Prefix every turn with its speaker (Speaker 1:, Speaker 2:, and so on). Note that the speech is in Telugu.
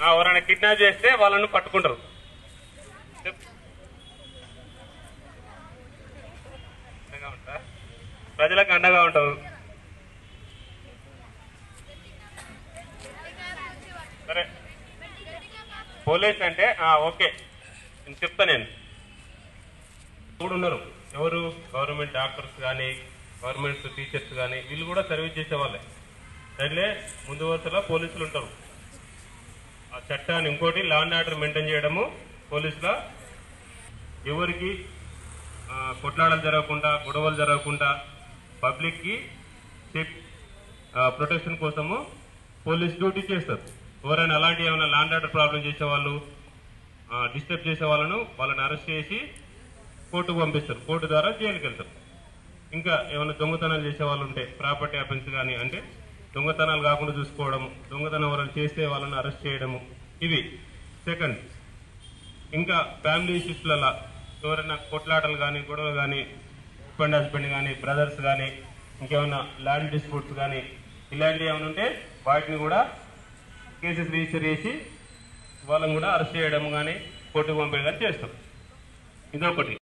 Speaker 1: ఎవరైనా కిడ్నాప్ చేస్తే వాళ్ళను పట్టుకుంటారు. ప్రజలకు అండగా ఉంటారు. సరే, పోలీస్ అంటే ఓకే నేను చెప్తా. నేను కూడా ఉన్నారు ఎవరు, గవర్నమెంట్ డాక్టర్స్ కానీ గవర్నమెంట్ టీచర్స్ కానీ వీళ్ళు కూడా సర్వీస్ చేసేవాళ్ళే. సరేలే, ముందు వరుసలో పోలీసులు ఉంటారు. ఆ చట్టాన్ని ఇంకోటి లా అండ్ ఆర్డర్ మెయింటైన్ చేయడము పోలీసుల, ఎవరికి కొట్లాడలు జరగకుండా గొడవలు జరగకుండా పబ్లిక్ కి ప్రొటెక్షన్ కోసము పోలీస్ డ్యూటీ చేస్తారు. ఎవరైనా అలాంటి ఏమైనా లా అండ్ ఆర్డర్ ప్రాబ్లం చేసేవాళ్ళు, డిస్టర్బ్ చేసే వాళ్ళని అరెస్ట్ చేసి కోర్టుకు పంపిస్తారు. కోర్టు ద్వారా జైలుకి వెళ్తారు. ఇంకా ఏమైనా దొంగతనాలు చేసే వాళ్ళు ఉంటే ప్రాపర్టీ అఫెన్స్ కానీ, అంటే దొంగతనాలు కాకుండా చూసుకోవడం, దొంగతనం ఎవరైనా చేస్తే వాళ్ళని అరెస్ట్ చేయడము, ఇవి సెకండ్. ఇంకా ఫ్యామిలీ ఇష్యూస్లలో ఎవరైనా కొట్లాటలు కానీ గొడవలు కానీ, హస్బెండ్ కానీ బ్రదర్స్ కానీ, ఇంకేమైనా ల్యాండ్ డిస్ప్యూట్స్ కానీ ఇలాంటివి ఏమైనా ఉంటే వాటిని కూడా కేసెస్ రిజిస్టర్ చేసి వాళ్ళని కూడా అరెస్ట్ చేయడం కానీ కోర్టుకు పంపేయడం కానీ చేస్తాం. ఇదొకటి.